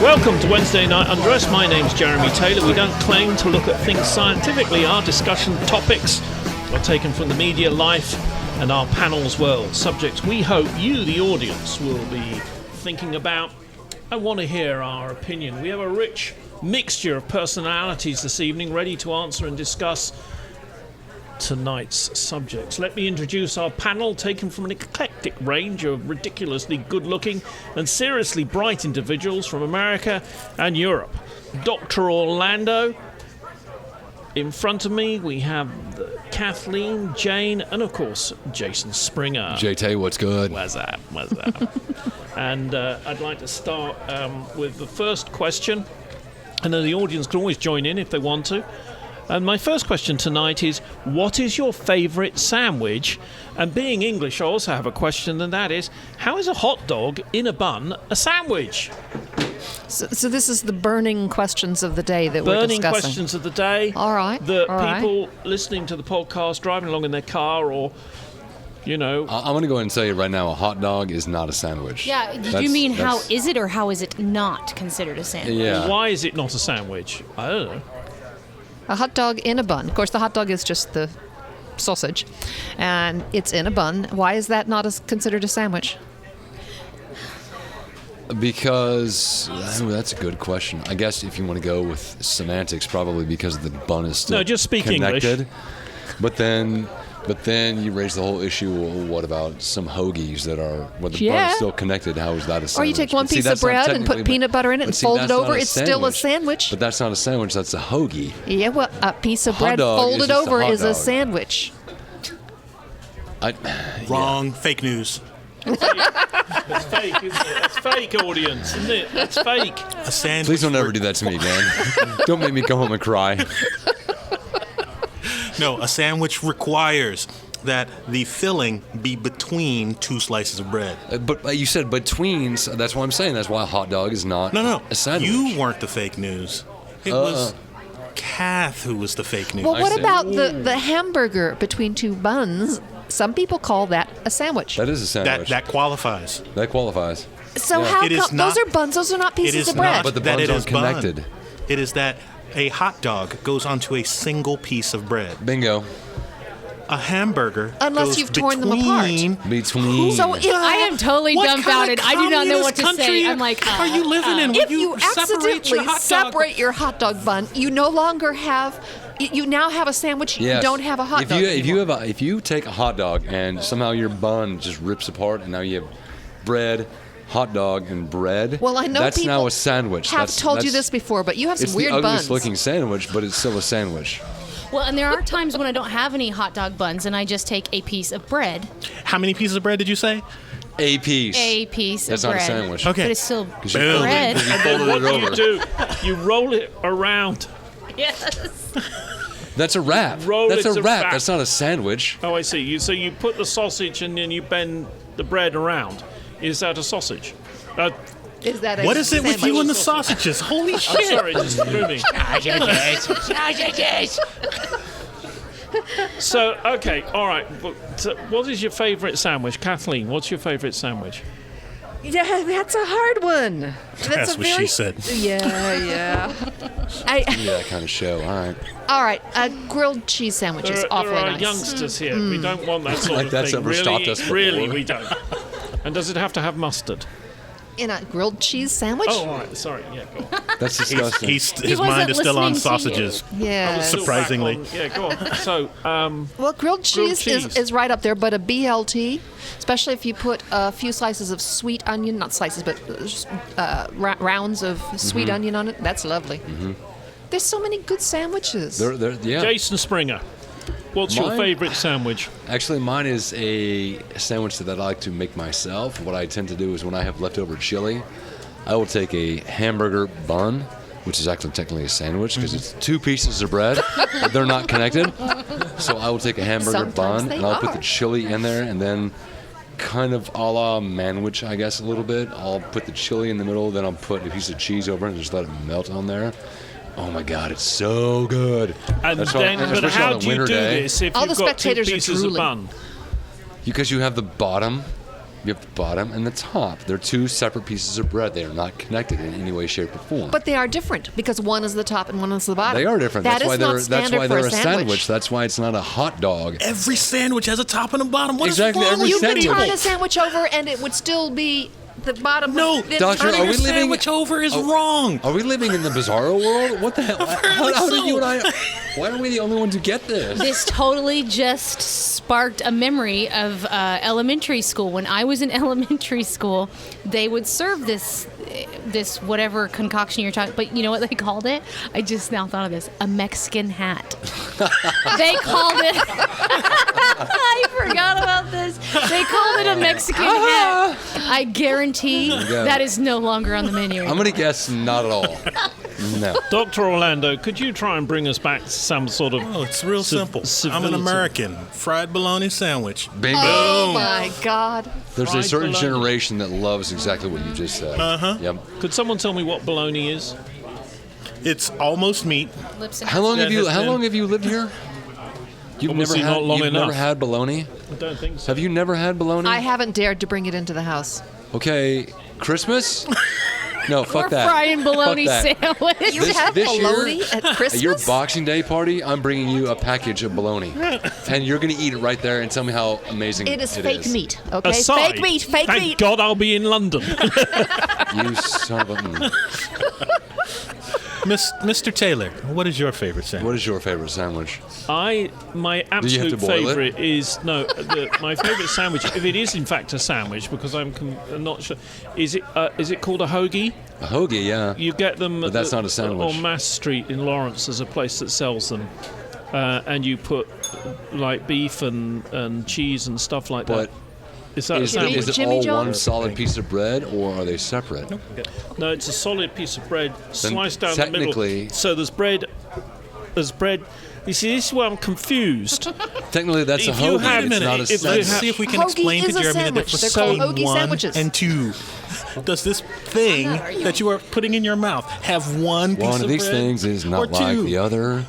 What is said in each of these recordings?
Welcome to Wednesday Night Undress. My name's Jeremy Taylor. We don't claim to look at things scientifically. Our discussion topics are taken from the media life and our panel's world. Subjects we hope you, the audience, will be thinking about. I want to hear our opinion. We have a rich mixture of personalities this evening ready to answer and discuss tonight's subjects. Let me introduce our panel, taken from an eclectic range of ridiculously good-looking and seriously bright individuals from America and Europe. Dr. Orlando. In front of me, we have Kathleen, Jane, and of course, Jason Springer. JT, what's good? What's up? And I'd like to start with the first question. And then the audience can always join in if they want to. And my first question tonight is, what is your favourite sandwich? And being English, I also have a question, and that is, how is a hot dog in a bun a sandwich? So this is the burning questions of the day that we're discussing. Burning questions of the day. All right. People listening to the podcast, driving along in their car, or, you know. I'm going to go ahead and tell you right now, a hot dog is not a sandwich. Yeah, do you mean how is it or how is it not considered a sandwich? Yeah. Why is it not a sandwich? I don't know. A hot dog in a bun. Of course, the hot dog is just the sausage, and it's in a bun. Why is that not considered a sandwich? Because, that's a good question. I guess if you want to go with semantics, probably because the bun is still just speak connected. English. But then you raise the whole issue, well, what about some hoagies that are, when the bun is still connected, how is that a sandwich? Or you take one piece of bread and put peanut butter in it and fold it over, it's still a sandwich. But that's not a sandwich, that's a hoagie. Yeah, well, a piece of bread folded over is a sandwich. Wrong. Fake news. It's fake, isn't it? It's fake, audience, isn't it? It's fake. A sandwich. Please don't ever do that to me again. Don't make me go home and cry. No, a sandwich requires that the filling be between two slices of bread. But you said between, so that's what I'm saying. That's why a hot dog is not a sandwich. You weren't the fake news. It was Kath who was the fake news. Well, what about the hamburger between two buns? Some people call that a sandwich. That is a sandwich. That qualifies. That qualifies. So how come those are buns? Those are not pieces of bread. But the buns aren't connected. It is that a hot dog goes onto a single piece of bread. Bingo. A hamburger unless goes you've torn them apart. Between. So I am totally dumbfounded. I do not know what to say. I'm like, are you living in? If you accidentally separate your hot dog bun, you no longer have. You now have a sandwich. Yes. You don't have a hot dog. If you take a hot dog and somehow your bun just rips apart and now you have bread, hot dog, and bread. Well, I know that's people now a sandwich. Have told you this before, but you have some weird buns. It's the ugliest looking sandwich, but it's still a sandwich. well, and there are times when I don't have any hot dog buns and I just take a piece of bread. How many pieces of bread did you say? A piece. A piece That's of bread. not a sandwich. Okay. But it's still You bread. folded it over. You do. You roll it around. Yes. That's a wrap. That's a wrap. That's not a sandwich. Oh, I see. So you put the sausage and then you bend the bread around. Is that a sausage? Is that what is it with you and the Sausage. sausages? Holy I'm shit! sorry, it just threw me. So, okay, all right. What is your favourite sandwich? Kathleen, what's your favourite sandwich? Yeah, that's a hard one. That's what she said. Yeah. Yeah, that kind of show. All right. All right, grilled cheese sandwich is awfully there are nice. youngsters here. We don't want that sort Like of that's thing. ever Really, stopped us before. really, we don't. And does it have to have mustard? In a grilled cheese sandwich? Oh, all right. Sorry. Yeah, go on. That's disgusting. His mind is still on sausages. Yeah. Still Surprisingly. back on- Yeah, go on. So, Well, grilled cheese, cheese. Is right up there, but a BLT, especially if you put a few slices of sweet onion, not slices, but rounds of sweet onion on it, that's lovely. Mm-hmm. There's so many good sandwiches. Yeah. Jason Springer, what's your favourite sandwich? Actually, mine is a sandwich that I like to make myself. What I tend to do is when I have leftover chili, I will take a hamburger bun, which is actually technically a sandwich because it's two pieces of bread, but they're not connected. So I will take a hamburger bun and I'll put the chili in there and then kind of a la manwich, I guess, a little bit. I'll put the chili in the middle, then I'll put a piece of cheese over it and just let it melt on there. Oh my God, it's so good. And That's then, why, but how do you do this if All you've the got two spectators are pieces of drooling. bun? Because you have the bottom You have the bottom and the top. They're two separate pieces of bread. They are not connected in any way, shape, or form. But they are different because one is the top and one is the bottom. They are different. That That's why is not they're standard for a sandwich. That's why it's not a hot dog. Every sandwich has a top and a bottom. What Exactly, is wrong every with You could sandwich. turn a sandwich over and it would still be the bottom. No, would- Doctor, turning are your we living- sandwich over is wrong. Are we living in the bizarro world? What the hell? How did so. you and I? Why are we the only ones who get this? This totally just sparked a memory of elementary school. When I was in elementary school, they would serve this whatever concoction you're talking. But you know what they called it? I just now thought of this: a Mexican hat. They called it. I forgot about this. They called it a Mexican hat. I guarantee that is no longer on the menu. I'm gonna guess not at all. No. Dr. Orlando, could you try and bring us back to some sort of... Oh, it's real simple. I'm an American. Fried bologna sandwich. Bingo. Oh my God. There's a Fried certain bologna. generation that loves exactly what you just said. Yep. Could someone tell me what bologna is? It's almost meat. Lips and How long That have you? has How been- long have you lived here? You've Obviously never had. not long you've enough. never had bologna. I don't think so. Have you never had bologna? I haven't dared to bring it into the house. Okay, Christmas. No, fuck We're that. frying bologna Fuck that. sandwich. You have this year, bologna at Christmas? At your Boxing Day party, I'm bringing you a package of bologna, and you're gonna eat it right there and tell me how amazing It is fake meat, okay? Aside, Fake meat, fake thank meat. God I'll be in London. You son of a. Mr. Taylor, what is your favorite sandwich? What is your favorite sandwich? My Do you have absolute to boil it? favourite is my favourite sandwich. If it is in fact a sandwich, because I'm not sure, is it called a hoagie? A hoagie, yeah. You get them. But that's not a sandwich. On Mass Street in Lawrence, there's a place that sells them, and you put like beef and cheese and stuff like But that. Is that a is sandwich? it Jimmy all John's? one solid piece of bread, or are they separate? No, it's a solid piece of bread sliced down the technically- middle. So there's bread. There's bread. You see, this is where I'm confused. Technically, that's a If you hoagie. had- It's not a if they Let's had- see if we can Hoagie explain to is a Jeremy the sandwich. difference They're called between hoagie one sandwiches. and two. Does this thing that you are putting in your mouth have one piece One of these bread things is or not like two? the other.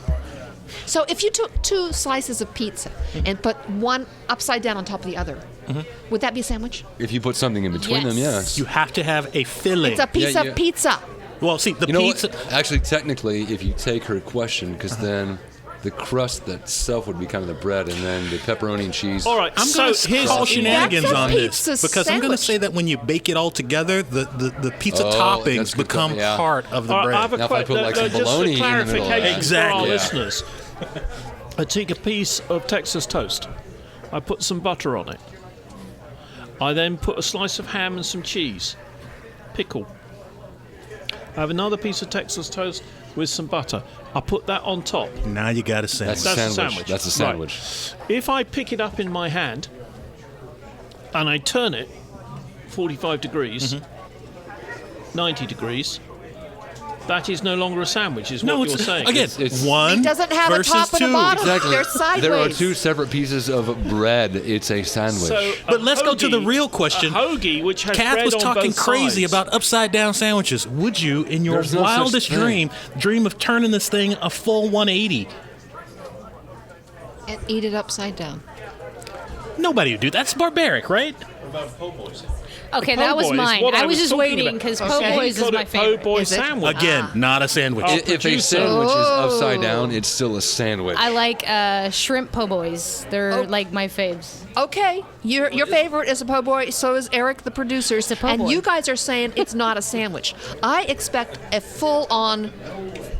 So if you took 2 slices of pizza and put one upside down on top of the other, would that be a sandwich? If you put something in between them, yes. You have to have a filling. It's a piece Yeah, of yeah. pizza. Well, see, the You know pizza. what? Actually, technically, if you take her question, because then the crust itself would be kind of the bread, and then the pepperoni and cheese. All right, I'm so going to here's call shenanigans That's a on this pizza because I'm going to sandwich. say that when you bake it all together, the pizza Oh, toppings that's good become call, yeah. part of the I bread. have a Now if I put, like, some just bologna for in the middle of clarification that. Exactly. for our Yeah. listeners. I take a piece of Texas toast. I put some butter on it. I then put a slice of ham and some cheese, pickle. I have another piece of Texas toast with some butter. I put that on top. Now you got a sandwich. That's a That's a sandwich. sandwich. That's a Right. sandwich. If I pick it up in my hand and I turn it 45 degrees, 90 degrees, that is no longer a sandwich, is No, what you're it's saying. again It's- one It doesn't have a versus top and a two. bottom. Exactly. They're sideways. There are two separate pieces of bread. It's a sandwich. So, But a let's go to the hoagie- real question. A hoagie, which has Kath bread was on talking both crazy sides. about upside down sandwiches. Would you, in your There's no such wildest thing. dream of turning this thing a full 180? And eat it upside down. Nobody would do that. That's barbaric, right? Okay, Po' that was boy is mine. what I I was was just talking waiting about. because Okay, po' he boys is called my it po' favorite. boy Is it? sandwich. Again, not a sandwich. If a producer. sandwich is upside down, it's still a sandwich. I like shrimp po' boys. They're Oh. like my faves. Okay, your favorite is a po' boy. So is Eric, the producer. It's a po' And boy. you guys are saying it's not a sandwich. I expect a full-on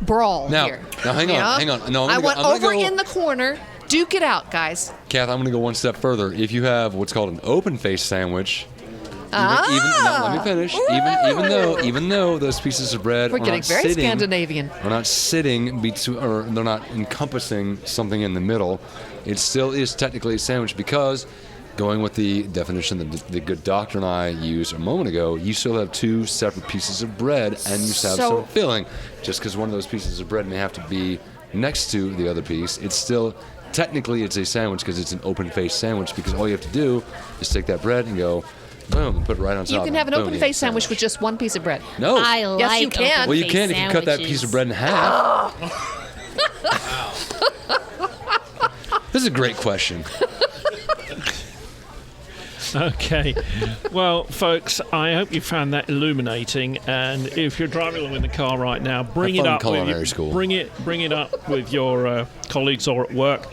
brawl Now- here. now hang on, Yeah? hang on. No, I'm I gonna go- want I'm gonna over go- in the corner. Duke it out, guys. Kath, I'm going to go one step further. If you have what's called an open-faced sandwich, no, let me finish. Even though those pieces of bread We're are getting not very sitting, Scandinavian. are not sitting between, or they're not encompassing something in the middle, it still is technically a sandwich because, going with the definition that the good doctor and I used a moment ago, you still have two separate pieces of bread and you still have So- some filling. Just because one of those pieces of bread may have to be next to the other piece, it's still. Technically, it's a sandwich because it's an open-faced sandwich because all you have to do is take that bread and go, boom, and put it right on top. You can have an Boom, open-faced sandwich with just one piece of bread. No. I like Yes, you can. Well, you open-faced can if you cut that piece of bread in half. This is a great question. Okay. Well, folks, I hope you found that illuminating. And if you're driving along in the car right now, bring Have it fun up in with culinary you. school. Bring it up with your colleagues or at work.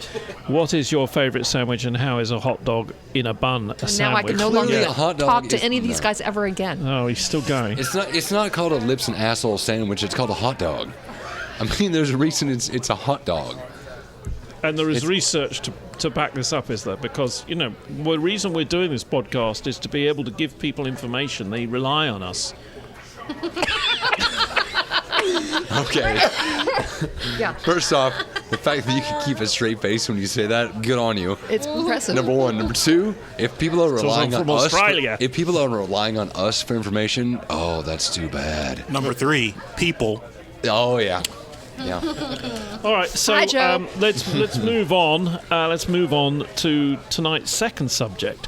What is your favourite sandwich, and how is a hot dog in a bun a sandwich? Now I can no Clearly longer a hot dog talk to is- any of these no. guys ever again. Oh, he's still going. It's not called a lips and asshole sandwich. It's called a hot dog. I mean, there's a reason it's a hot dog. And there is research to back this up, is there? Because, the reason we're doing this podcast is to be able to give people information. They rely on us. Okay. Yeah, First off, the fact that you can keep a straight face when you say that, good on you. it's impressive. Number one. Number two, if people are relying on from us, Australia. if people are relying on us for information, oh, that's too bad. Number 3, people. Oh yeah, yeah. All right, so Hi, Joe. let's move on. Let's move on to tonight's second subject,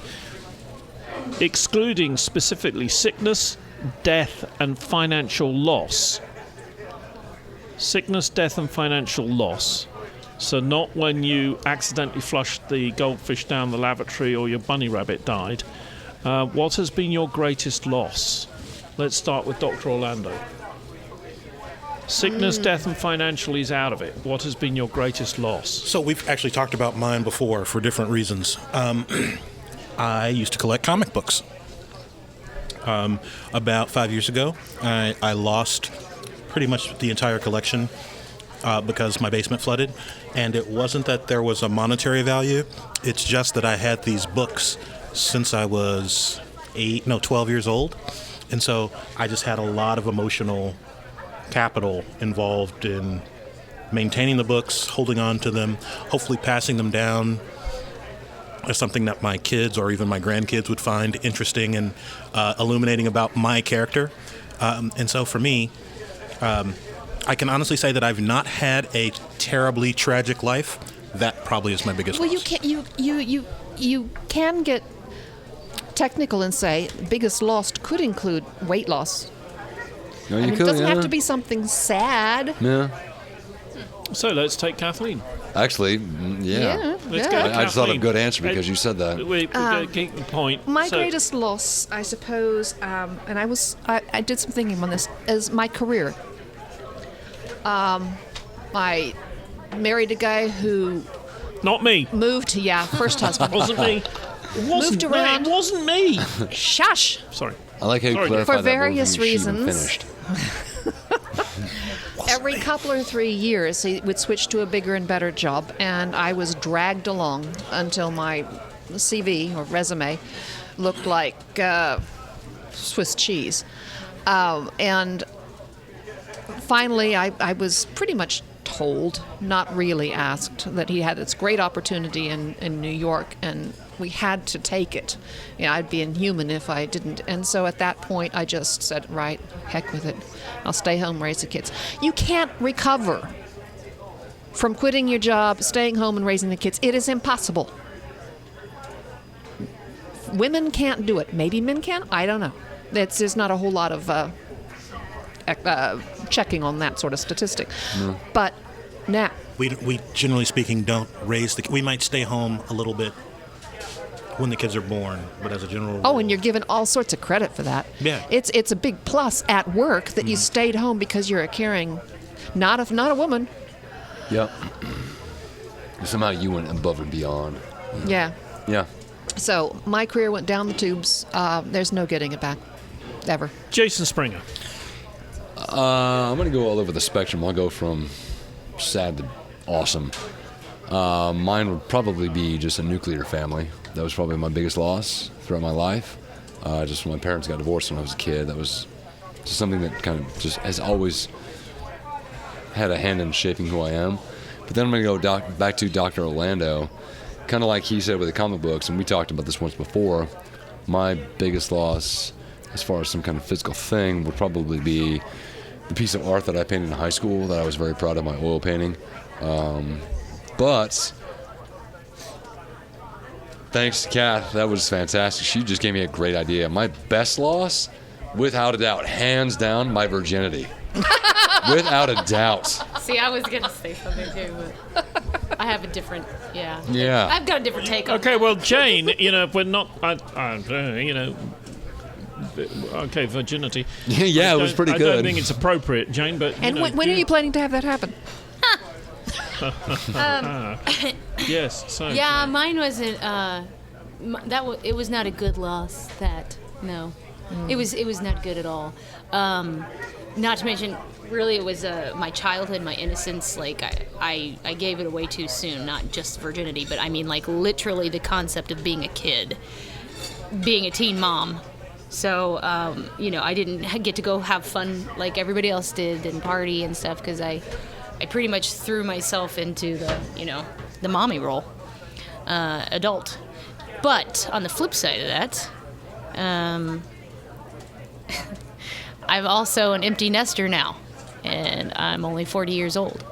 excluding specifically sickness, death, and financial loss. Sickness, death, and financial loss. So not when you accidentally flushed the goldfish down the lavatory or your bunny rabbit died. What has been your greatest loss? Let's start with Dr. Orlando. Sickness, death, and financial is out of it. What has been your greatest loss? So we've actually talked about mine before for different reasons. I used to collect comic books. About 5 years ago, I lost pretty much the entire collection because my basement flooded. And it wasn't that there was a monetary value. It's just that I had these books since I was 12 years old. And so I just had a lot of emotional capital involved in maintaining the books, holding on to them, hopefully passing them down as something that my kids or even my grandkids would find interesting and illuminating about my character. And so for me, I can honestly say that I've not had a terribly tragic life. That probably is my biggest Well, loss. you can get technical and say biggest loss could include weight loss. No, I you mean, it could, doesn't yeah. have to be something sad. Yeah. So let's take Kathleen. Actually, yeah. Let's go. I just thought of a Kathleen. good answer because you said that. We keep the point. My So- greatest loss, I suppose, and I did some thinking on this, is my career. I married a guy who Not me. moved to, first husband. Wasn't me. It wasn't Moved me. around. It wasn't me. Shush! Sorry. I like how you Sorry, clarified For that various before she even reasons. finished. Every couple or 3 years, he would switch to a bigger and better job, and I was dragged along until my CV or resume looked like Swiss cheese. And finally, I was pretty much told, not really asked, that he had this great opportunity in New York, and we had to take it. I'd be inhuman if I didn't. And so at that point, I just said, right, heck with it. I'll stay home, raise the kids. You can't recover from quitting your job, staying home, and raising the kids. It is impossible. Women can't do it. Maybe men can. I don't know. There's not a whole lot of checking on that sort of statistic. But now, We generally speaking don't raise the. We might stay home a little bit when the kids are born, but as a general rule. oh, and you're given all sorts of credit for that. Yeah. It's a big plus at work that you stayed home because you're a caring, not a woman. Yep. Somehow you went above and beyond. Yeah. Yeah. So my career went down the tubes. There's no getting it back, ever. Jason Springer. I'm going to go all over the spectrum. I'll go from sad to awesome. Mine would probably be just a nuclear family. That was probably my biggest loss throughout my life. Just when my parents got divorced when I was a kid, that was just something that kind of just has always had a hand in shaping who I am. But then I'm going to go back to Dr. Orlando. Kind of like he said with the comic books, and we talked about this once before, my biggest loss as far as some kind of physical thing would probably be the piece of art that I painted in high school that I was very proud of, my oil painting. But thanks to Kath, that was fantastic. She just gave me a great idea. My best loss, without a doubt, hands down, my virginity. Without a doubt. See, I was gonna say something too, but have a different, yeah. Yeah. I've got a different take on Okay, well, Jane, we're not, okay, virginity. Yeah, it was pretty I good. don't think it's appropriate, Jane, but. And when are you planning to have that happen? Yes, so. Yeah, mine wasn't. It was not a good loss. No, it was not good at all. Not to mention, really, it was my childhood, my innocence. Like I gave it away too soon. Not just virginity, but I mean, like literally the concept of being a kid, being a teen mom. So I didn't get to go have fun like everybody else did and party and stuff because I pretty much threw myself into the mommy role, adult. But on the flip side of that, I'm also an empty nester now, and I'm only 40 years old,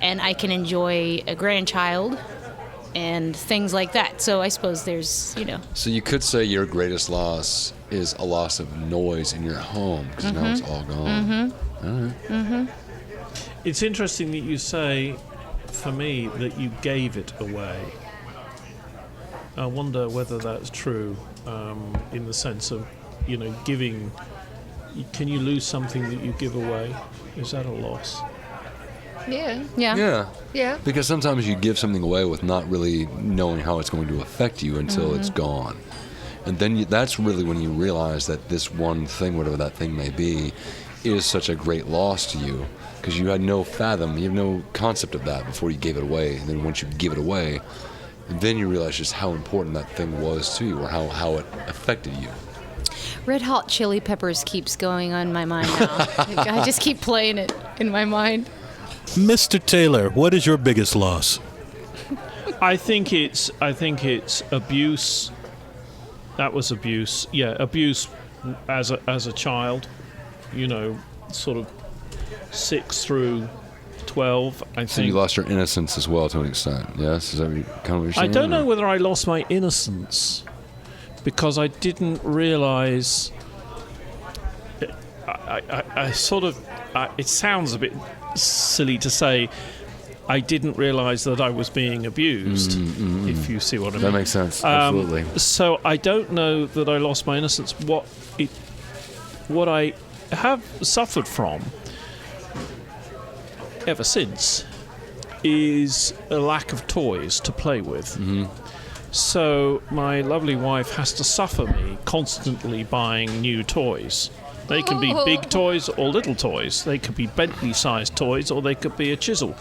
and I can enjoy a grandchild and things like that. So I suppose there's. So you could say your greatest loss is a loss of noise in your home because now it's all gone. It's interesting that you say, for me, that you gave it away. I wonder whether that's true in the sense of, giving. Can you lose something that you give away? Is that a loss? Yeah. Yeah. Yeah. Because sometimes you give something away with not really knowing how it's going to affect you until it's gone. And then that's really when you realize that this one thing, whatever that thing may be, is such a great loss to you. Because you had no fathom, you have no concept of that before you gave it away. And then once you give it away, then you realize just how important that thing was to you or how it affected you. Red Hot Chili Peppers keeps going on my mind now. I just keep playing it in my mind. Mr. Taylor, what is your biggest loss? I think it's abuse. That was abuse. Yeah, abuse as a child. Sort of 6 through 12. I So you think. lost your innocence as well to an extent, yes? Is that kind of what you're saying? I don't know whether I lost my innocence because I didn't realize. I sort of. It sounds a bit silly to say. I didn't realize that I was being abused. If you see what I mean. That makes sense. Absolutely. So I don't know that I lost my innocence. What I have suffered from ever since is a lack of toys to play with. So my lovely wife has to suffer me constantly buying new toys. They can be big toys or little toys. They could be Bentley-sized toys or they could be a chisel.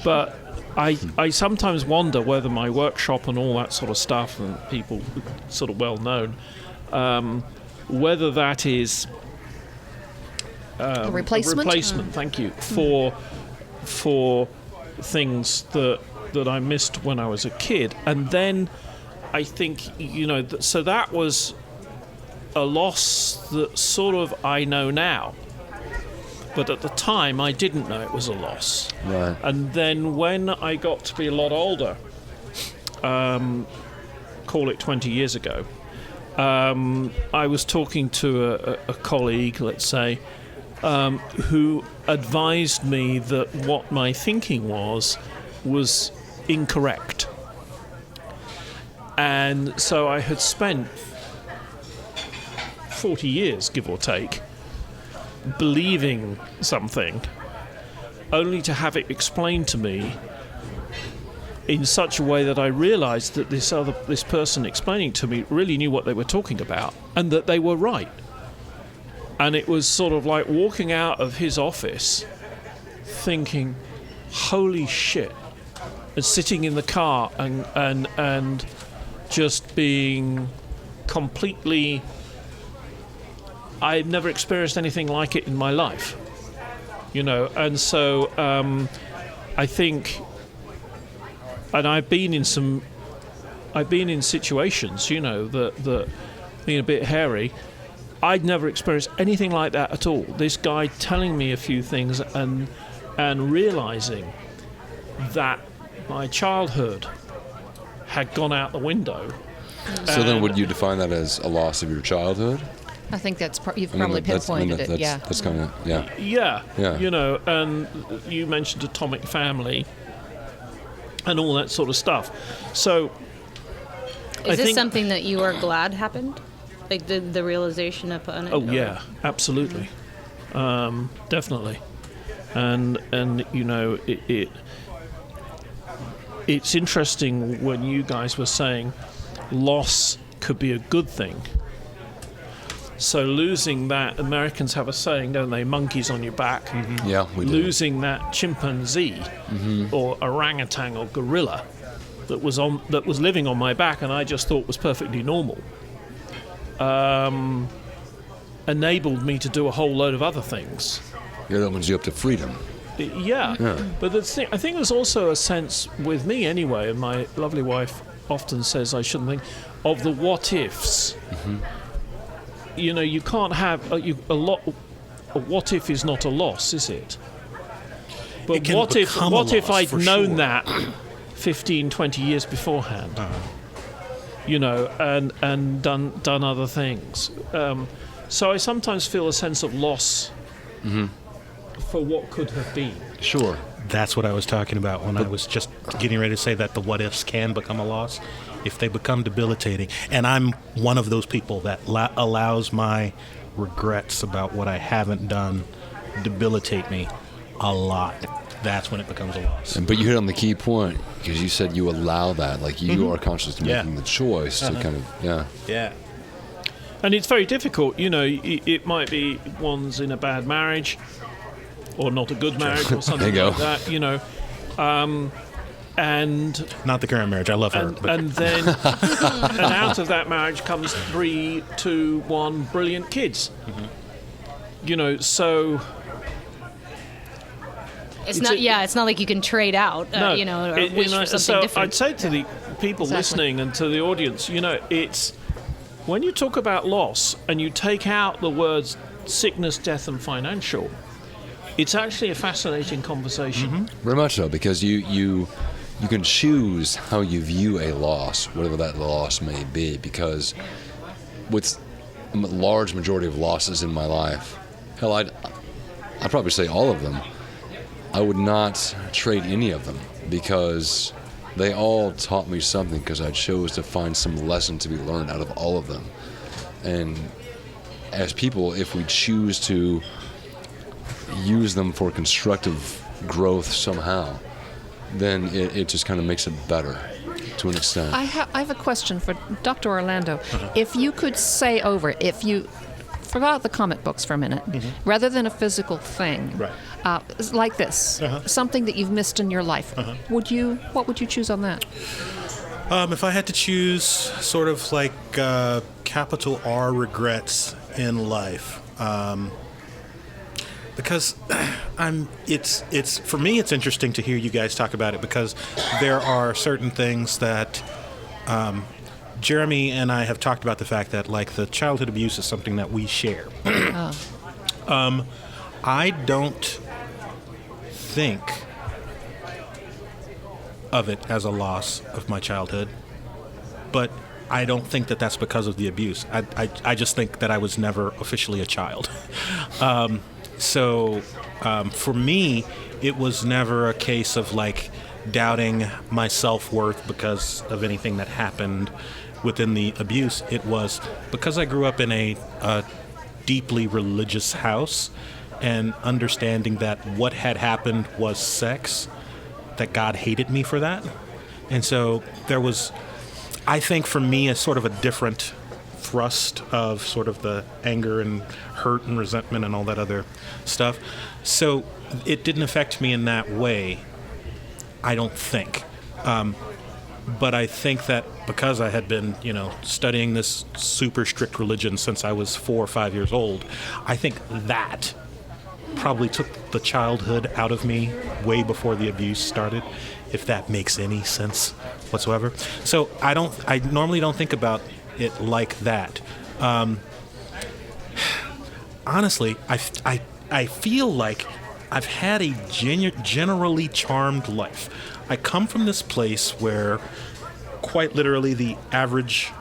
But I sometimes wonder whether my workshop and all that sort of stuff, and people sort of well known, whether that is A replacement? A replacement, thank you, for things that I missed when I was a kid. And then I think, so that was a loss that sort of I know now. But at the time, I didn't know it was a loss. Right. And then when I got to be a lot older, call it 20 years ago, I was talking to a colleague, let's say, who advised me that what my thinking was incorrect. And so I had spent 40 years, give or take, believing something, only to have it explained to me in such a way that I realized that this person explaining to me really knew what they were talking about and that they were right. And it was sort of like walking out of his office thinking, holy shit, and sitting in the car and just being completely... I've never experienced anything like it in my life, and so I think, and I've been in situations, that being a bit hairy, I'd never experienced anything like that at all. This guy telling me a few things and realizing that my childhood had gone out the window. So then would you define that as a loss of your childhood? I think you've probably pinpointed it. Yeah. That's kind of, yeah. Yeah. Yeah. And you mentioned Atomic Family. and all that sort of stuff. So Is this something that you are glad happened? Like the realization upon it? Oh yeah, absolutely, definitely, and it's interesting when you guys were saying loss could be a good thing. So losing that, Americans have a saying, don't they? Monkeys on your back. Mm-hmm. Yeah, we do. Losing that chimpanzee or orangutan or gorilla that was living on my back, and I just thought was perfectly normal. Enabled me to do a whole load of other things. It opens you up to freedom. Yeah. But I think there's also a sense with me anyway, and my lovely wife often says I shouldn't think of the what ifs. Mm-hmm. You can't have a what if is not a loss, is it? But what if I'd known that 15, 20 years beforehand? And done other things. So I sometimes feel a sense of loss for what could have been. Sure. That's what I was talking about when I was just getting ready to say that the what ifs can become a loss if they become debilitating. And I'm one of those people that allows my regrets about what I haven't done debilitate me a lot. That's when it becomes a loss. But you hit on the key point, because you said you allow that. Like, you are conscious of making the choice to kind of, Yeah. And it's very difficult. It might be one's in a bad marriage or not a good marriage or something like that, and not the current marriage. I love her. And then and out of that marriage comes 3, 2, 1 brilliant kids. So it's not like you can trade out, or wish for something so different. I'd say to the people listening and to the audience, it's when you talk about loss and you take out the words sickness, death, and financial, it's actually a fascinating conversation. Very much so, because you can choose how you view a loss, whatever that loss may be, because with a large majority of losses in my life, hell, I'd probably say all of them, I would not trade any of them, because they all taught me something, because I chose to find some lesson to be learned out of all of them. And as people, if we choose to use them for constructive growth somehow, then it just kind of makes it better to an extent. I have a question for Dr. Orlando. If you could say over, if you forgot the comic books for a minute, rather than a physical thing, like this, something that you've missed in your life, what would you choose on that? If I had to choose sort of like capital R regrets in life, because it's for me, it's interesting to hear you guys talk about it, because there are certain things that Jeremy and I have talked about, the fact that like the childhood abuse is something that we share. I don't think of it as a loss of my childhood, but I don't think that that's because of the abuse. I just think that I was never officially a child. So for me, it was never a case of like doubting my self-worth because of anything that happened within the abuse. It was because I grew up in a deeply religious house, and understanding that what had happened was sex, that God hated me for that. And so there was, I think for me, a sort of a different thrust of sort of the anger and hurt and resentment and all that other stuff. So it didn't affect me in that way, I don't think. But I think that because I had been, studying this super strict religion since I was 4 or 5 years old, I think that probably took the childhood out of me way before the abuse started, if that makes any sense whatsoever. So I normally don't think about it like that. Honestly, I feel like I've had a generally charmed life. I come from this place where quite literally the average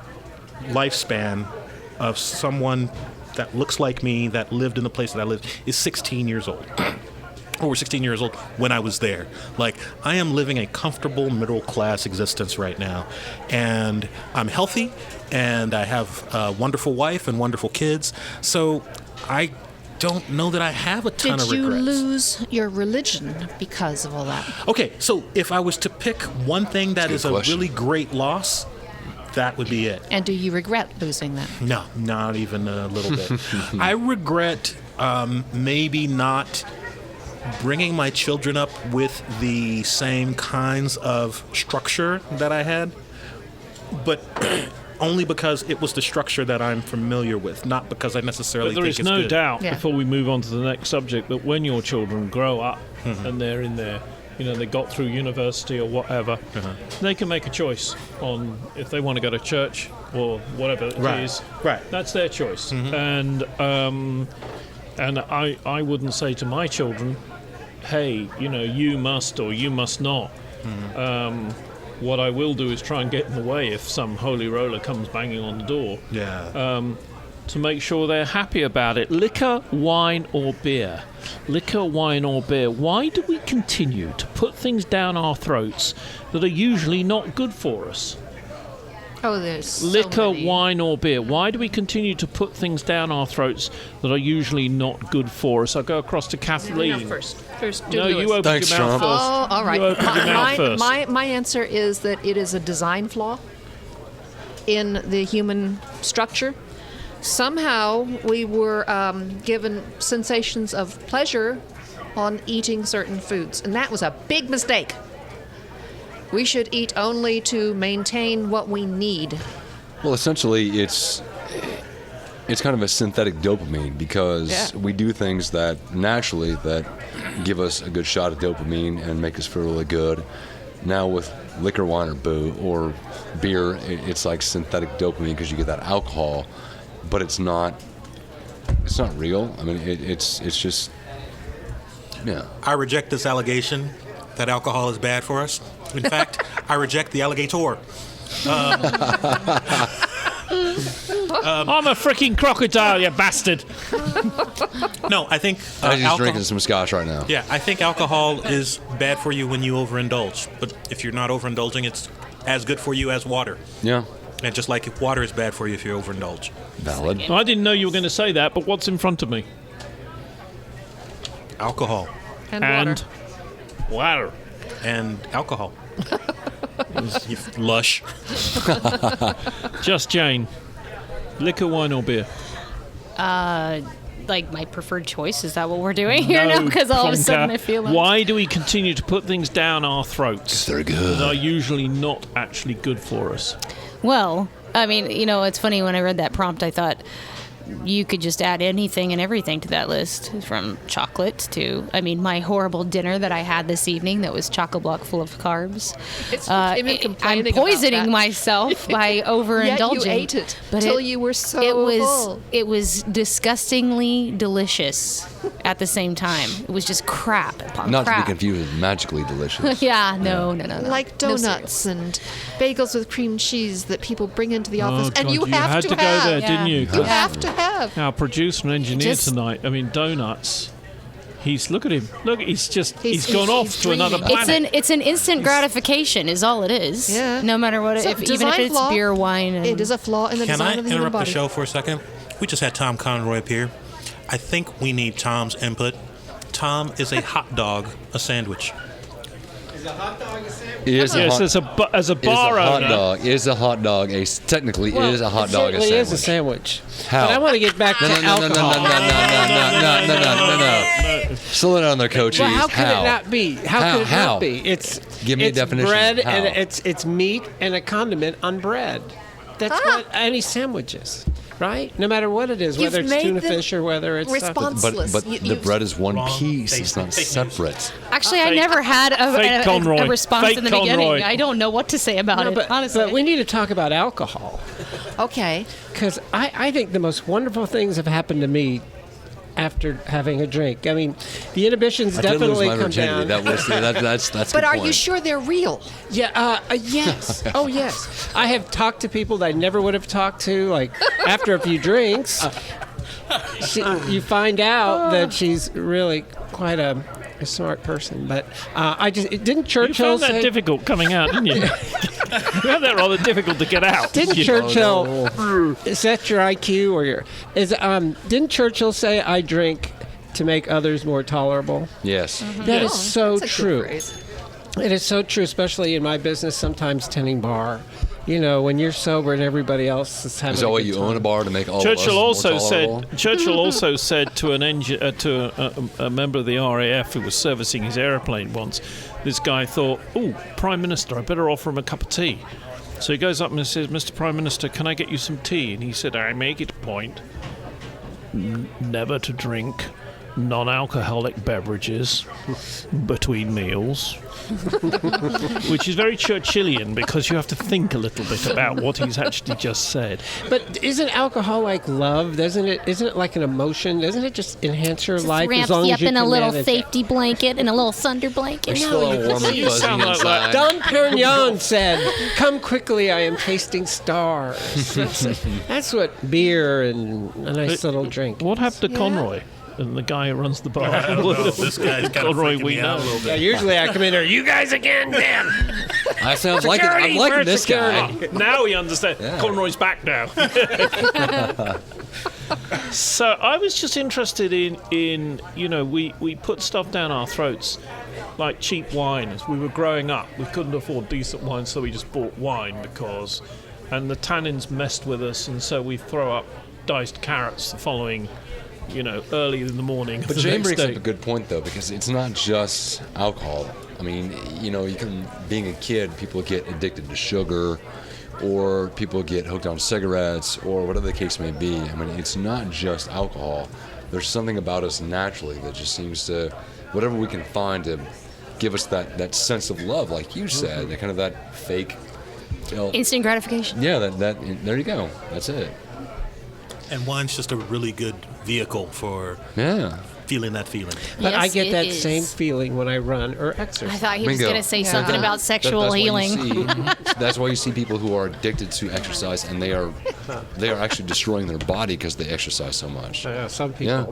lifespan of someone that looks like me, that lived in the place that I lived, is 16 years old. who were 16 years old when I was there. Like, I am living a comfortable middle-class existence right now. And I'm healthy, and I have a wonderful wife and wonderful kids. So I don't know that I have a ton Did of you regrets. lose your religion because of all that? Okay, so if I was to pick one thing that That's is a a good question. really great loss, that would be it. And do you regret losing that? No, not even a little bit. I regret maybe not bringing my children up with the same kinds of structure that I had, but only because it was the structure that I'm familiar with, not because I necessarily But there think is it's no good. doubt, Yeah. before we move on to the next subject, that when your children grow up and they're in their, they got through university or whatever, they can make a choice on if they want to go to church or whatever it Right. is. Right. That's their choice. And I wouldn't say to my children, hey, you must or you must not. What I will do is try and get in the way if some holy roller comes banging on the door. Yeah. To make sure they're happy about it. Liquor, wine, or beer. Liquor, wine, or beer. Why do we continue to put things down our throats that are usually not good for us? Oh, there's so Liquor, many. wine, or beer. Why do we continue to put things down our throats that are usually not good for us? I'll go across to Kathleen. No, first. Do No, Lewis. you opened Thanks, your mouth Trump. first. Oh, all right. You opened your mouth first. My answer is that it is a design flaw in the human structure. Somehow we were given sensations of pleasure on eating certain foods, and that was a big mistake. We should eat only to maintain what we need. Well, essentially, it's kind of a synthetic dopamine because Yeah. we do things that naturally that give us a good shot of dopamine and make us feel really good. Now with liquor, wine, or boo or beer, it's like synthetic dopamine because you get that alcohol, but it's not real. I mean, it's just I reject this allegation that alcohol is bad for us. In fact, I reject the alligator. I'm a freaking crocodile, you bastard. No, I think I'm just alcohol. drinking some scotch right now. Yeah, I think alcohol is bad for you when you overindulge. But if you're not overindulging, it's as good for you as water. Yeah, And just like if water is bad for you if you overindulge. valid. I didn't know you were going to say that, but what's in front of me? Alcohol And water. and alcohol. You lush. Just Jane. Liquor, wine, or beer? Like my preferred choice? Is that what we're doing here now? Because all of a sudden I feel like... Why do we continue to put things down our throats They're that good. are usually not actually good for us? Well, I mean, it's funny, when I read that prompt, I thought you could just add anything and everything to that list, from chocolate to, my horrible dinner that I had this evening that was chock-a-block full of carbs. It's I'm complaining about poisoning that. myself by overindulging. Yet you ate it But till you were so full. It was disgustingly delicious at the same time. It was just crap upon Not to be crap. confused with magically delicious. Yeah, no. Like No donuts and bagels with cream cheese that people bring into the office, and God, you have had to to have. go there, didn't you? You have to have. Our producer and engineer Just- tonight, donuts. Look at him. Look, he's He's gone off he's to another dreaming. planet. It's an instant gratification, is all it is. Yeah. No matter what, So even if design it's flaw, beer, wine, and It is a flaw in the Can I design of the human interrupt the body. show for a second? We just had Tom Conroy up here. I think we need Tom's input. Tom, is a hot dog a sandwich? It is a Yes, hot, as a it is bar a hot owner. dog. Is a hot dog a technically Well, is a hot dog a It certainly sandwich? is a sandwich. How? But I want to get back to No, no, no, no, no, alcohol. no. Slow down there, Coach. Well, how could it not be? How could it How? not be? It's Give me a it's definition. bread How? and it's meat and a condiment on bread. That's what any sandwich is, right? No matter what it is, You've whether it's made tuna them fish or whether it's responsive. But You- the you- bread is one Wrong. piece. It's not Fake news. separate. actually, I Fake- never had fake Conroy. a response Fake in the Conroy. beginning. I don't know what to say about No, it, but, honestly. but we need to talk about alcohol Okay. because I think the most wonderful things have happened to me after having a drink. I mean, the inhibitions I did lose definitely my come virginity. down. That was that's. But good are point. you sure they're real? Yeah, yes. Oh, yes. I have talked to people that I never would have talked to. Like, after a few drinks, you find out that she's really quite a a smart person. But didn't You Churchill found that say? difficult coming out, didn't you? You found that rather difficult to get out. Didn't you? Churchill? Is that your IQ or your? Didn't Churchill say, "I drink to make others more tolerable"? Yes. That is Oh, so that's a good true. phrase. It is so true, especially in my business. Sometimes tending bar, when you're sober and everybody else is having. Is that a why good you time. own a bar to make all Churchill of us also more tolerable? said. Churchill also said to a member of the RAF who was servicing his aeroplane once. This guy thought, "Oh, Prime Minister, I better offer him a cup of tea." So he goes up and says, "Mr. Prime Minister, can I get you some tea?" And he said, "I make it a point never to drink non-alcoholic beverages between meals," which is very Churchillian because you have to think a little bit about what he's actually just said. But isn't alcohol like love? Isn't it like an emotion? Doesn't it just enhance your life Ramps as long you as up you in a can little manage safety blanket and a little thunder blanket. We're still all warm and You fuzzy sound like inside. that. Dom Perignon said, "Come quickly, I am tasting stars." That's what beer and a nice little drink. What happened to Yeah. Conroy? And the guy who runs the bar. I don't know. This guy's kind of Conroy, freaking we me out a know. little Yeah, bit. usually I come in there. You guys again, damn. I sound like it. I'm liking this guy. Now he understands. Yeah. Conroy's back now. So I was just interested in we put stuff down our throats like cheap wine. As we were growing up, we couldn't afford decent wine, so we just bought wine and the tannins messed with us, and so we throw up diced carrots the following, early in the morning. of But the Jane next brings day. up a good point, though, because it's not just alcohol. I mean, being a kid, people get addicted to sugar, or people get hooked on cigarettes, or whatever the case may be. I mean, it's not just alcohol. There's something about us naturally that just seems to, whatever we can find to give us that sense of love, like you said, that kind of that fake. Instant gratification. Yeah, that there you go. That's it. And wine's just a really good vehicle for Yeah. feeling that feeling. But I Yes, get it that is. same feeling when I run or I exercise. thought he was Bingo. going to say Yeah. something about sexual That's why you healing. that's why you see people who are addicted to exercise, and they are actually destroying their body because they exercise so much. Some people. Yeah.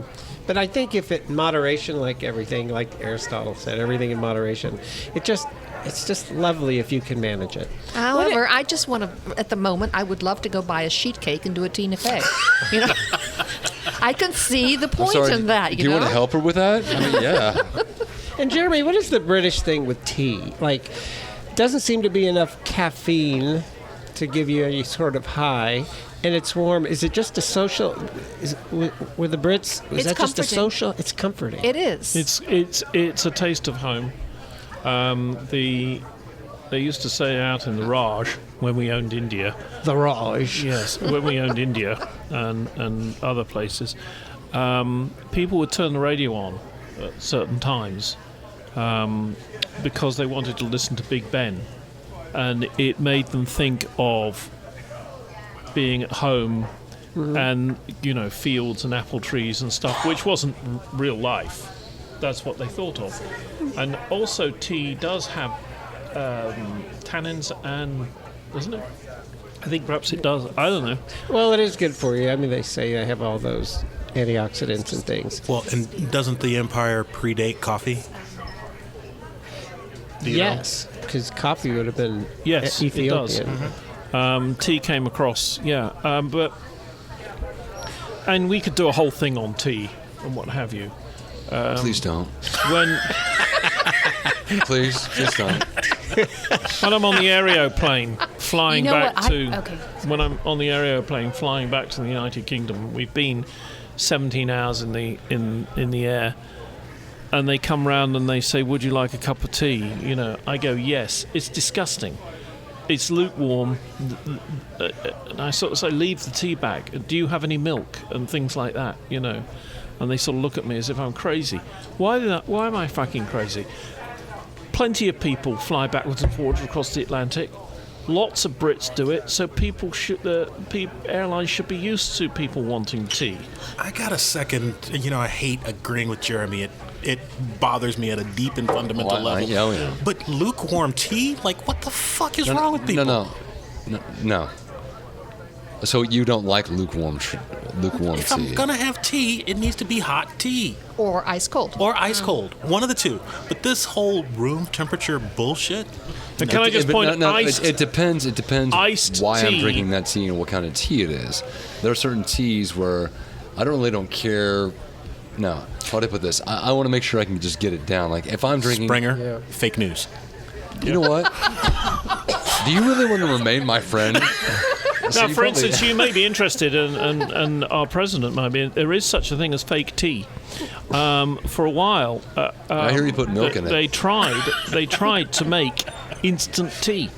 But I think if it moderation, like everything, like Aristotle said, everything in moderation, it's just lovely if you can manage it. However, I just want to, at the moment, I would love to go buy a sheet cake and do a Tina Fey. I can see the I'm point sorry, in that, do you want to help her with that? I mean, yeah. And Jeremy, what is the British thing with tea? Like, doesn't seem to be enough caffeine to give you any sort of high, and it's warm. Is it just a social? With the Brits, is It's that just a comforting. social? It's comforting. It is. It's a taste of home. They used to say out in the Raj when we owned India. The Raj. Yes, when we owned India and other places, people would turn the radio on at certain times because they wanted to listen to Big Ben, and it made them think of being at home and fields and apple trees and stuff, which wasn't real life. That's what they thought of. And also tea does have tannins, and doesn't it? I think perhaps it does. I don't know. Well, it is good for you. I mean, they say I have all those antioxidants and things. Well, and doesn't the empire predate coffee? Do you know? Yes, because coffee would have been Yes, it Ethiopian. does. Tea came across, and we could do a whole thing on tea and what have you. Please don't. When Please don't. when I'm on the aeroplane flying You know back what? to Okay. when I'm on the aeroplane flying back to the United Kingdom, we've been 17 hours in the air, and they come round and they say, "Would you like a cup of tea?" I go, "Yes." It's disgusting. It's lukewarm, and I sort of say, "Leave the tea bag. Do you have any milk?" and things like that, And they sort of look at me as if I'm crazy. Why am I fucking crazy? Plenty of people fly backwards and forwards across the Atlantic. Lots of Brits do it, so airlines should be used to people wanting tea. I got a second. I hate agreeing with Jeremy. It bothers me at a deep and fundamental level. Yeah. But lukewarm tea? Like, what the fuck is wrong with people? No. So you don't like lukewarm If tea? I'm gonna have tea, it needs to be hot tea Or ice cold. or ice cold, one of the two. But this whole room temperature bullshit. And can I just point iced? It depends. It depends iced why I'm tea. drinking that tea and what kind of tea it is. There are certain teas where I don't care. No, how do I put this? I want to make sure I can just get it down. Like if I'm drinking Springer, fake news. You know what? Do you really want to remain my friend? Now, for instance, you may be interested, and our president might be. There is such a thing as fake tea. For a while, I hear you put milk in it. They tried to make instant tea.